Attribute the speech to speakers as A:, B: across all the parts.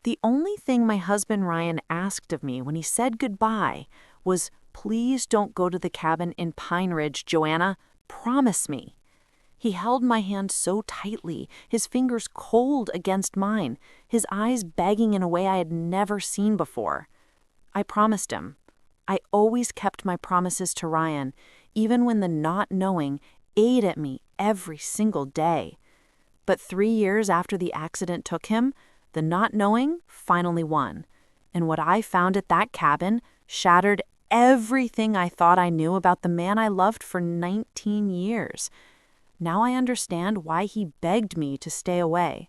A: The only thing my husband Ryan asked of me when he said goodbye was, "Please don't go to the cabin in Pine Ridge, Joanna. Promise me." He held my hand so tightly, his fingers cold against mine, his eyes begging in a way I had never seen before. I promised him. I always kept my promises to Ryan, even when the not knowing ate at me every single day. But 3 years after the accident took him, the not knowing finally won. And what I found at that cabin shattered everything I thought I knew about the man I loved for 19 years. Now I understand why he begged me to stay away.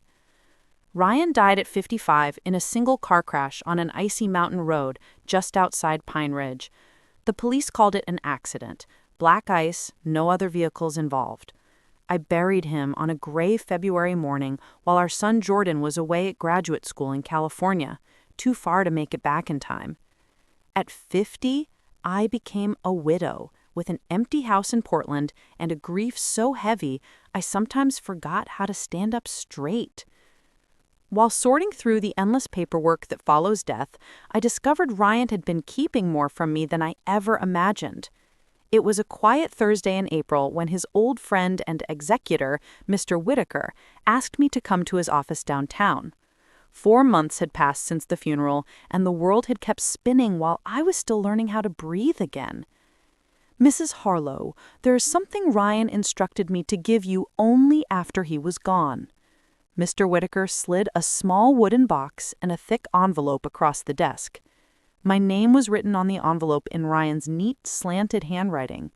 A: Ryan died at 55 in a single car crash on an icy mountain road just outside Pine Ridge. The police called it an accident. Black ice, no other vehicles involved. I buried him on a gray February morning while our son Jordan was away at graduate school in California, too far to make it back in time. At 50, I became a widow with an empty house in Portland and a grief so heavy I sometimes forgot how to stand up straight. While sorting through the endless paperwork that follows death, I discovered Ryan had been keeping more from me than I ever imagined. It was a quiet Thursday in April when his old friend and executor, Mr. Whitaker, asked me to come to his office downtown. 4 months had passed since the funeral, and the world had kept spinning while I was still learning how to breathe again. "Mrs. Harlow, there is something Ryan instructed me to give you only after he was gone." Mr. Whitaker slid a small wooden box and a thick envelope across the desk. My name was written on the envelope in Ryan's neat, slanted handwriting.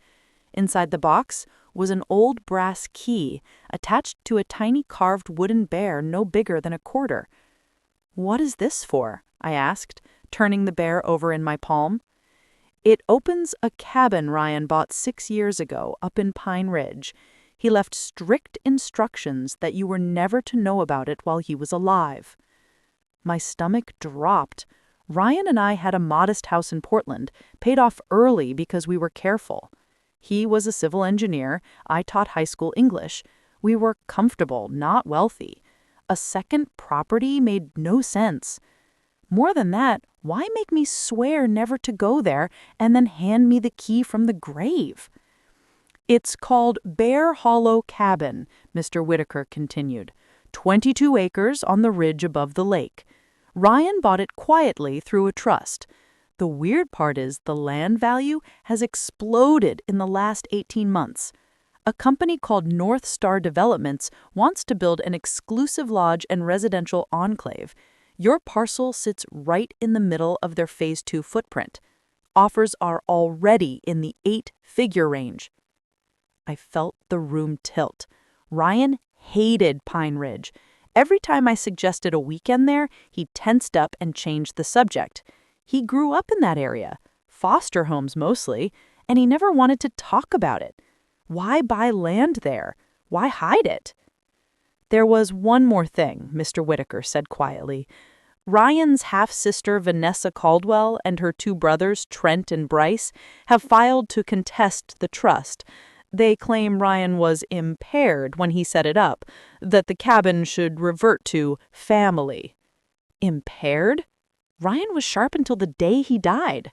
A: Inside the box was an old brass key attached to a tiny carved wooden bear no bigger than a quarter. "What is this for?" I asked, turning the bear over in my palm. "It opens a cabin Ryan bought 6 years ago up in Pine Ridge. He left strict instructions that you were never to know about it while he was alive." My stomach dropped. Ryan and I had a modest house in Portland, paid off early because we were careful. He was a civil engineer. I taught high school English. We were comfortable, not wealthy. A second property made no sense. More than that, why make me swear never to go there and then hand me the key from the grave? "It's called Bear Hollow Cabin," Mr. Whitaker continued. 22 acres on the ridge above the lake. Ryan bought it quietly through a trust. The weird part is the land value has exploded in the last 18 months. A company called North Star Developments wants to build an exclusive lodge and residential enclave. Your parcel sits right in the middle of their Phase 2 footprint. Offers are already in the 8-figure range. I felt the room tilt. Ryan hated Pine Ridge. Every time I suggested a weekend there, he tensed up and changed the subject. He grew up in that area, foster homes mostly, and he never wanted to talk about it. Why buy land there? Why hide it? "There was one more thing," Mr. Whitaker said quietly. "Ryan's half-sister Vanessa Caldwell and her 2 brothers, Trent and Bryce, have filed to contest the trust. They claim Ryan was impaired when he set it up, that the cabin should revert to family." Impaired? Ryan was sharp until the day he died.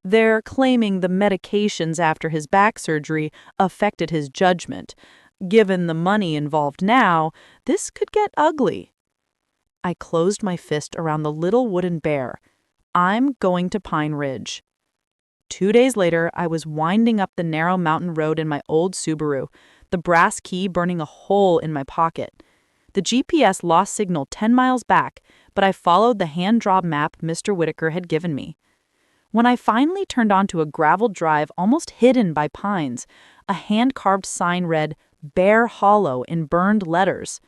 A: "They're claiming the medications after his back surgery affected his judgment. Given the money involved now, this could get ugly." I closed my fist around the little wooden bear. I'm going to Pine Ridge. 2 days later, I was winding up the narrow mountain road in my old Subaru, the brass key burning a hole in my pocket. The GPS lost signal 10 miles back, but I followed the hand-drawn map Mr. Whitaker had given me. When I finally turned onto a graveled drive almost hidden by pines, a hand-carved sign read, "Bear Hollow" in burned letters.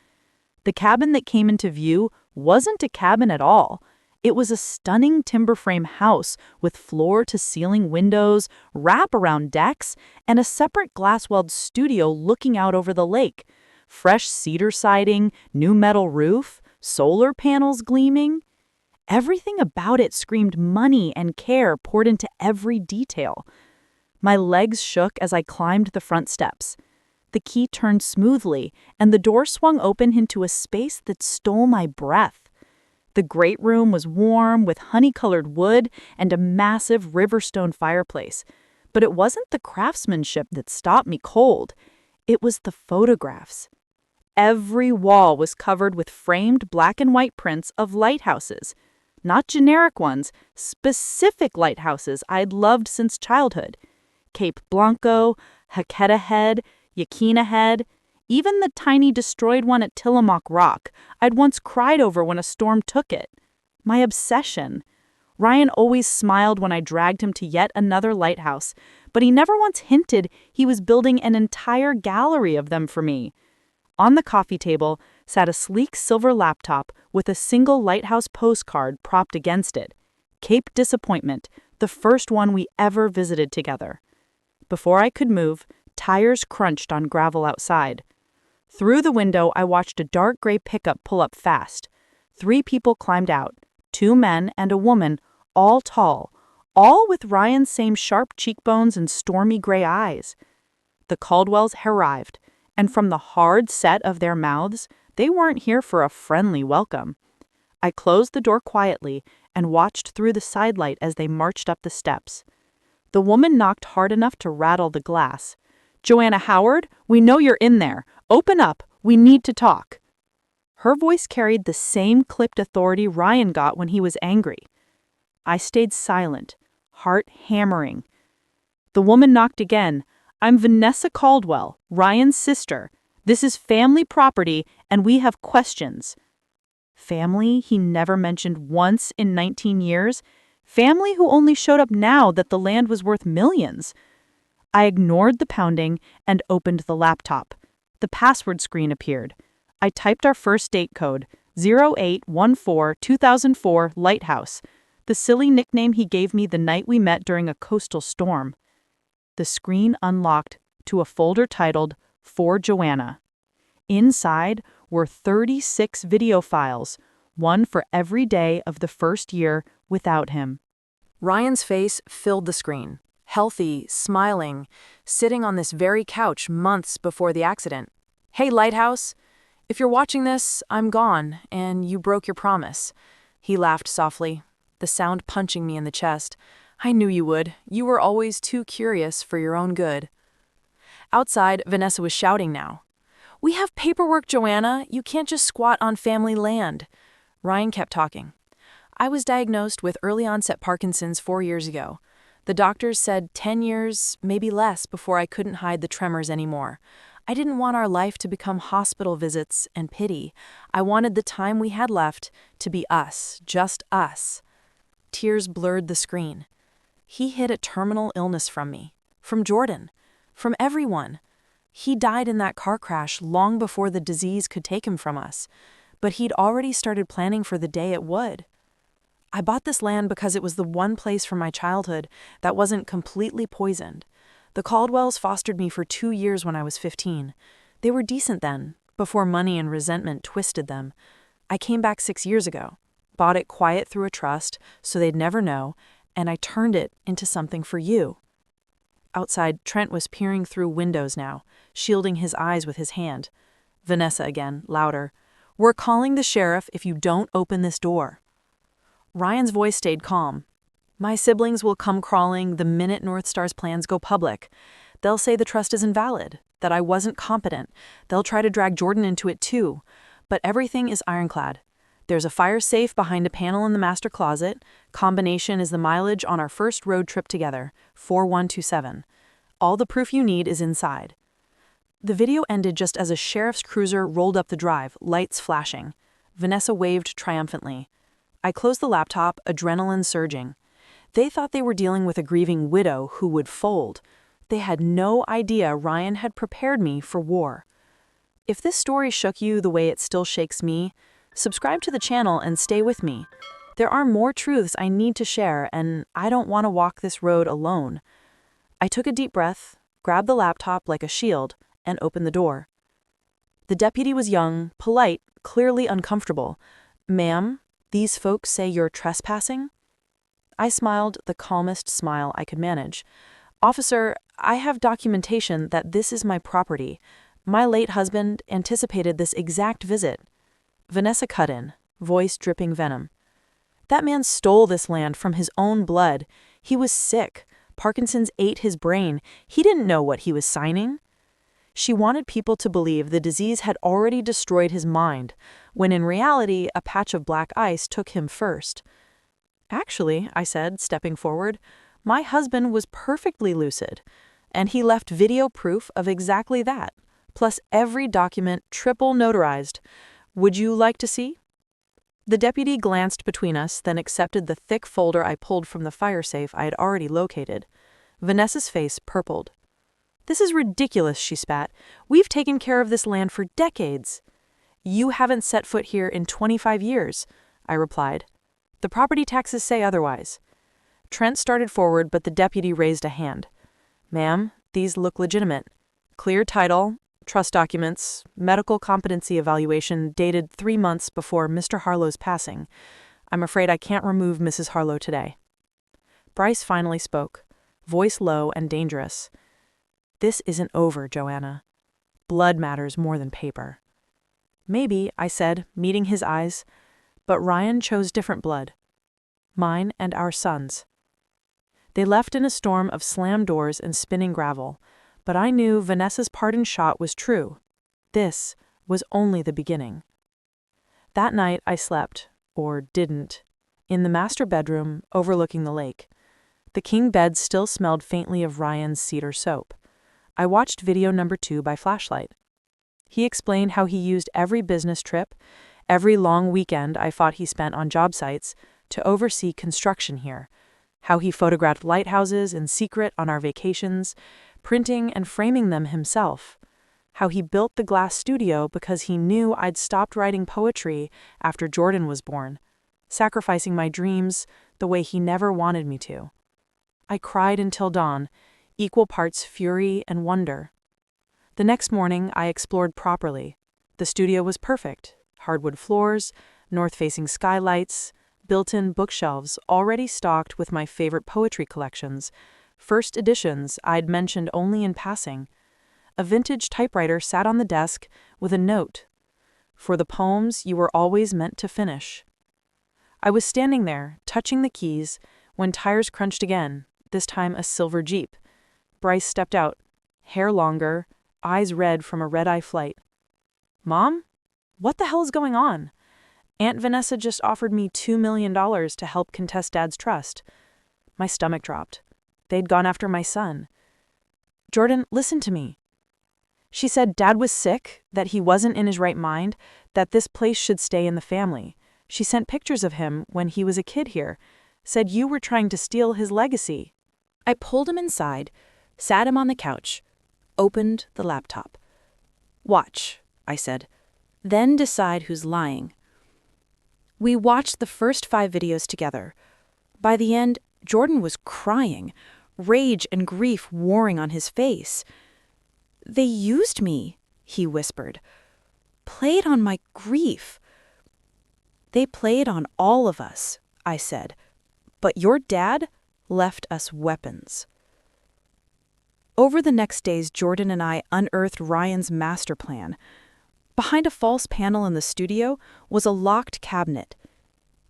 A: The cabin that came into view wasn't a cabin at all. It was a stunning timber frame house with floor-to-ceiling windows, wrap-around decks, and a separate glass-walled studio looking out over the lake. Fresh cedar siding, new metal roof, solar panels gleaming. Everything about it screamed money and care poured into every detail. My legs shook as I climbed the front steps. The key turned smoothly, and the door swung open into a space that stole my breath. The great room was warm with honey-colored wood and a massive riverstone fireplace. But it wasn't the craftsmanship that stopped me cold. It was the photographs. Every wall was covered with framed black and white prints of lighthouses. Not generic ones, specific lighthouses I'd loved since childhood. Cape Blanco, Haketa Head, Yaquina Head, even the tiny destroyed one at Tillamook Rock I'd once cried over when a storm took it. My obsession. Ryan always smiled when I dragged him to yet another lighthouse, but he never once hinted he was building an entire gallery of them for me. On the coffee table sat a sleek silver laptop with a single lighthouse postcard propped against it. Cape Disappointment, the first one we ever visited together. Before I could move, tires crunched on gravel outside. Through the window, I watched a dark gray pickup pull up fast. 3 people climbed out, 2 men and a woman, all tall, all with Ryan's same sharp cheekbones and stormy gray eyes. The Caldwells arrived, and from the hard set of their mouths, they weren't here for a friendly welcome. I closed the door quietly and watched through the sidelight as they marched up the steps. The woman knocked hard enough to rattle the glass. "Joanna Howard, we know you're in there. Open up. We need to talk." Her voice carried the same clipped authority Ryan got when he was angry. I stayed silent, heart hammering. The woman knocked again. "I'm Vanessa Caldwell, Ryan's sister. This is family property, and we have questions." Family he never mentioned once in 19 years. Family who only showed up now that the land was worth millions. I ignored the pounding and opened the laptop. The password screen appeared. I typed our first date code, 0814-2004 Lighthouse, the silly nickname he gave me the night we met during a coastal storm. The screen unlocked to a folder titled For Joanna. Inside were 36 video files, one for every day of the first year without him. Ryan's face filled the screen. Healthy, smiling, sitting on this very couch months before the accident. "Hey, Lighthouse, if you're watching this, I'm gone, and you broke your promise." He laughed softly, the sound punching me in the chest. "I knew you would. You were always too curious for your own good." Outside, Vanessa was shouting now. "We have paperwork, Joanna. You can't just squat on family land." Ryan kept talking. "I was diagnosed with early-onset Parkinson's 4 years ago. The doctors said 10 years, maybe less, before I couldn't hide the tremors anymore. I didn't want our life to become hospital visits and pity. I wanted the time we had left to be us, just us." Tears blurred the screen. He hid a terminal illness from me, from Jordan, from everyone. He died in that car crash long before the disease could take him from us, but he'd already started planning for the day it would. I bought this land because it was the one place from my childhood that wasn't completely poisoned. The Caldwells fostered me for 2 years when I was 15. They were decent then, before money and resentment twisted them. I came back 6 years ago, bought it quiet through a trust so they'd never know, and I turned it into something for you. Outside, Trent was peering through windows now, shielding his eyes with his hand. Vanessa again, louder. "We're calling the sheriff if you don't open this door." Ryan's voice stayed calm. "My siblings will come crawling the minute North Star's plans go public. They'll say the trust is invalid, that I wasn't competent. They'll try to drag Jordan into it too. But everything is ironclad. There's a fire safe behind a panel in the master closet. Combination is the mileage on our first road trip together, 4127. All the proof you need is inside." The video ended just as a sheriff's cruiser rolled up the drive, lights flashing. Vanessa waved triumphantly. I closed the laptop, adrenaline surging. They thought they were dealing with a grieving widow who would fold. They had no idea Ryan had prepared me for war. If this story shook you the way it still shakes me, subscribe to the channel and stay with me. There are more truths I need to share, and I don't want to walk this road alone. I took a deep breath, grabbed the laptop like a shield, and opened the door. The deputy was young, polite, clearly uncomfortable. "Ma'am, these folks say you're trespassing?" I smiled the calmest smile I could manage. "Officer, I have documentation that this is my property. My late husband anticipated this exact visit." Vanessa cut in, voice dripping venom. That man stole this land from his own blood. He was sick. Parkinson's ate his brain. He didn't know what he was signing. She wanted people to believe the disease had already destroyed his mind, when in reality, a patch of black ice took him first. Actually, I said, stepping forward, my husband was perfectly lucid, and he left video proof of exactly that, plus every document triple notarized. Would you like to see? The deputy glanced between us, then accepted the thick folder I pulled from the fire safe I had already located. Vanessa's face purpled. "This is ridiculous," she spat. "We've taken care of this land for decades." "You haven't set foot here in 25 years, I replied. "The property taxes say otherwise." Trent started forward, but the deputy raised a hand. "Ma'am, these look legitimate. Clear title, trust documents, medical competency evaluation dated 3 months before Mr. Harlow's passing. I'm afraid I can't remove Mrs. Harlow today." Bryce finally spoke, voice low and dangerous. "This isn't over, Joanna. Blood matters more than paper." "Maybe," I said, meeting his eyes, "but Ryan chose different blood. Mine and our son's." They left in a storm of slammed doors and spinning gravel, but I knew Vanessa's pardon shot was true. This was only the beginning. That night I slept, or didn't, in the master bedroom overlooking the lake. The king bed still smelled faintly of Ryan's cedar soap. I watched video number 2 by flashlight. He explained how he used every business trip, every long weekend I thought he spent on job sites, to oversee construction here, how he photographed lighthouses in secret on our vacations, printing and framing them himself, how he built the glass studio because he knew I'd stopped writing poetry after Jordan was born, sacrificing my dreams the way he never wanted me to. I cried until dawn, equal parts fury and wonder. The next morning, I explored properly. The studio was perfect. Hardwood floors, north-facing skylights, built-in bookshelves already stocked with my favorite poetry collections, first editions I'd mentioned only in passing. A vintage typewriter sat on the desk with a note. "For the poems you were always meant to finish." I was standing there, touching the keys, when tires crunched again, this time a silver Jeep. Bryce stepped out, hair longer, eyes red from a red-eye flight. "Mom? What the hell is going on? Aunt Vanessa just offered me $2 million to help contest Dad's trust." My stomach dropped. They'd gone after my son. "Jordan, listen to me." She said Dad was sick, that he wasn't in his right mind, that this place should stay in the family. She sent pictures of him when he was a kid here, said you were trying to steal his legacy. I pulled him inside, sat him on the couch, opened the laptop. "Watch," I said, "then decide who's lying." We watched the first 5 videos together. By the end, Jordan was crying, rage and grief warring on his face. "They used me," he whispered. "Played on my grief." "They played on all of us," I said. "But your dad left us weapons." Over the next days, Jordan and I unearthed Ryan's master plan. Behind a false panel in the studio was a locked cabinet.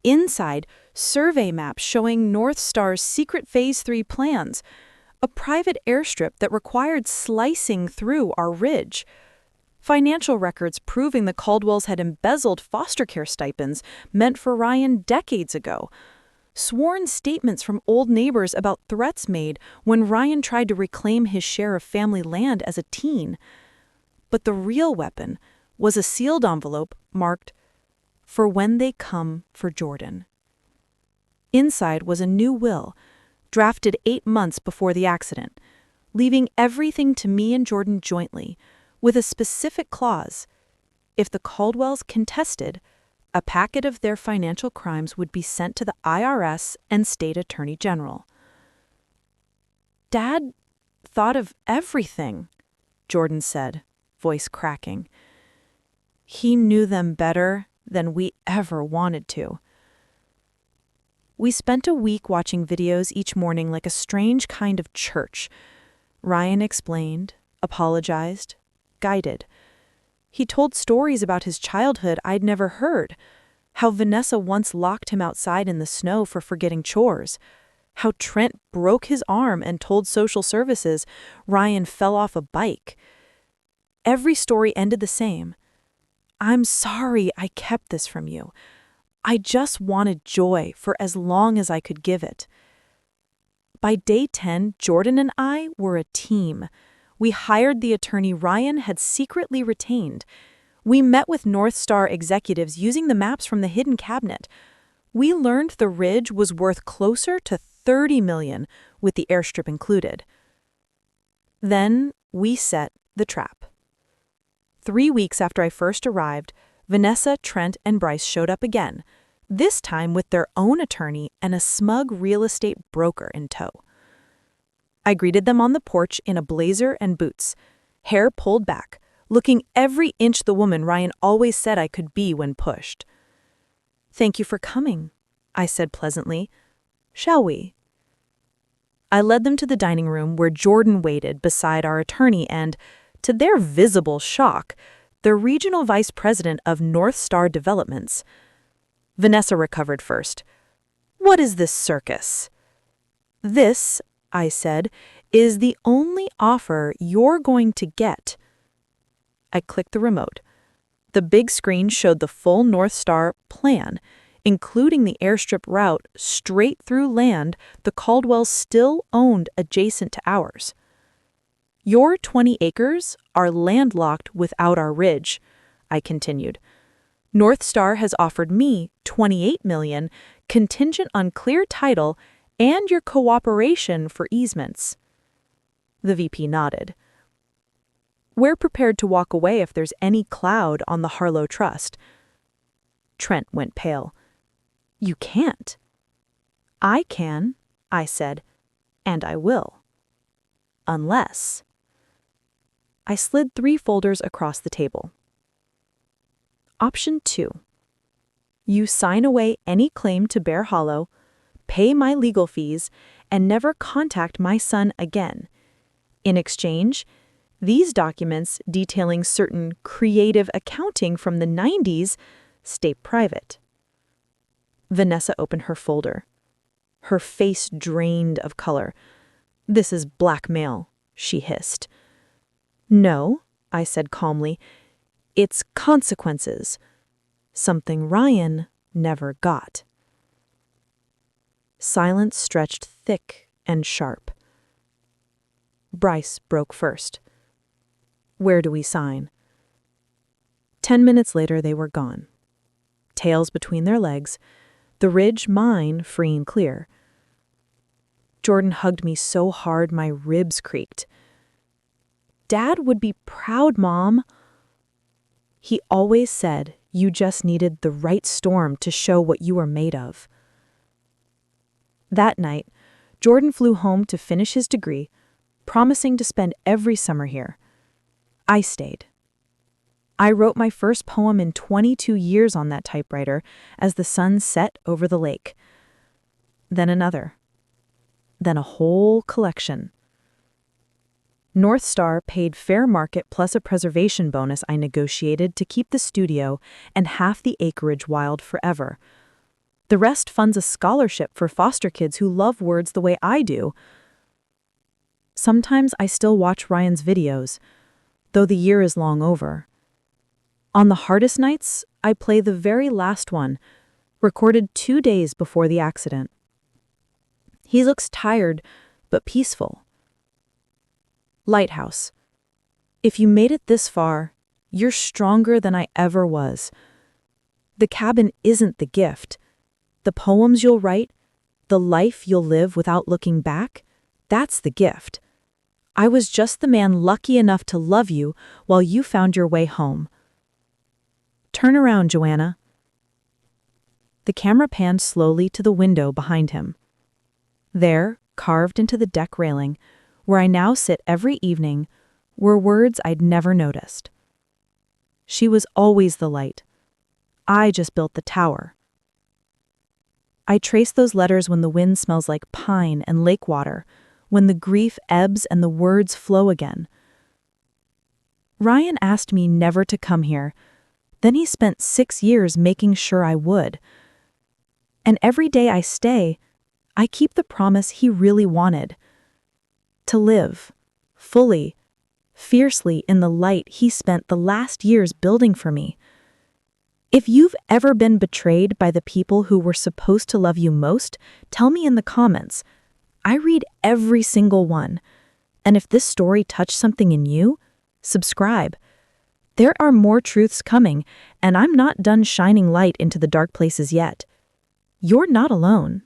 A: Inside, survey maps showing North Star's secret Phase 3 plans, a private airstrip that required slicing through our ridge, financial records proving the Caldwells had embezzled foster care stipends meant for Ryan decades ago, sworn statements from old neighbors about threats made when Ryan tried to reclaim his share of family land as a teen. But the real weapon was a sealed envelope marked, "For when they come for Jordan." Inside was a new will, drafted 8 months before the accident, leaving everything to me and Jordan jointly, with a specific clause. If the Caldwells contested, a packet of their financial crimes would be sent to the IRS and state attorney general. "Dad thought of everything," Jordan said, voice cracking. "He knew them better than we ever wanted to." We spent a week watching videos each morning like a strange kind of church. Ryan explained, apologized, guided. He told stories about his childhood I'd never heard, How Vanessa once locked him outside in the snow for forgetting chores. How Trent broke his arm and told social services Ryan fell off a bike. Every story ended the same. "I'm sorry I kept this from you. I just wanted joy for as long as I could give it." By day 10, Jordan and I were a team. We hired the attorney Ryan had secretly retained. We met with North Star executives using the maps from the hidden cabinet. We learned the ridge was worth closer to $30 million, with the airstrip included. Then we set the trap. 3 weeks after I first arrived, Vanessa, Trent, and Bryce showed up again, this time with their own attorney and a smug real estate broker in tow. I greeted them on the porch in a blazer and boots, hair pulled back, looking every inch the woman Ryan always said I could be when pushed. "Thank you for coming," I said pleasantly. "Shall we?" I led them to the dining room where Jordan waited beside our attorney and, to their visible shock, the regional vice president of North Star Developments. Vanessa recovered first. "What is this circus?" "This," I said, "is the only offer you're going to get." I clicked the remote. The big screen showed the full North Star plan, including the airstrip route straight through land the Caldwells still owned adjacent to ours. "Your 20 acres are landlocked without our ridge," I continued. "North Star has offered me $28 million, contingent on clear title and your cooperation for easements." The VP nodded. "We're prepared to walk away if there's any cloud on the Harlow Trust." Trent went pale. "You can't." "I can," I said, "and I will. Unless." I slid 3 folders across the table. Option 2. You sign away any claim to Bear Hollow, pay my legal fees, and never contact my son again. In exchange, these documents detailing certain creative accounting from the 90s stay private. Vanessa opened her folder. Her face drained of color. "This is blackmail," she hissed. "No," I said calmly, "it's consequences. Something Ryan never got." Silence stretched thick and sharp. Bryce broke first. "Where do we sign?" 10 minutes later, they were gone. Tails between their legs, the ridge mine free and clear. Jordan hugged me so hard my ribs creaked. "Dad would be proud, Mom." "He always said you just needed the right storm to show what you were made of." That night, Jordan flew home to finish his degree, promising to spend every summer here. I stayed. I wrote my first poem in 22 years on that typewriter as the sun set over the lake. Then another. Then a whole collection. North Star paid fair market plus a preservation bonus I negotiated to keep the studio and half the acreage wild forever. The rest funds a scholarship for foster kids who love words the way I do. Sometimes I still watch Ryan's videos, though the year is long over. On the hardest nights, I play the very last one, recorded 2 days before the accident. He looks tired, but peaceful. Lighthouse. If you made it this far, you're stronger than I ever was. The cabin isn't the gift. The poems you'll write, the life you'll live without looking back, that's the gift. I was just the man lucky enough to love you while you found your way home. Turn around, Joanna. The camera panned slowly to the window behind him. There, carved into the deck railing, where I now sit every evening, were words I'd never noticed. She was always the light. I just built the tower. I trace those letters when the wind smells like pine and lake water, when the grief ebbs and the words flow again. Ryan asked me never to come here,
B: Then he spent 6 years making sure I would. And every day I stay, I keep the promise he really wanted. To live, fully, fiercely in the light he spent the last years building for me. If you've ever been betrayed by the people who were supposed to love you most, tell me in the comments. I read every single one. And if this story touched something in you, subscribe. There are more truths coming, and I'm not done shining light into the dark places yet. You're not alone.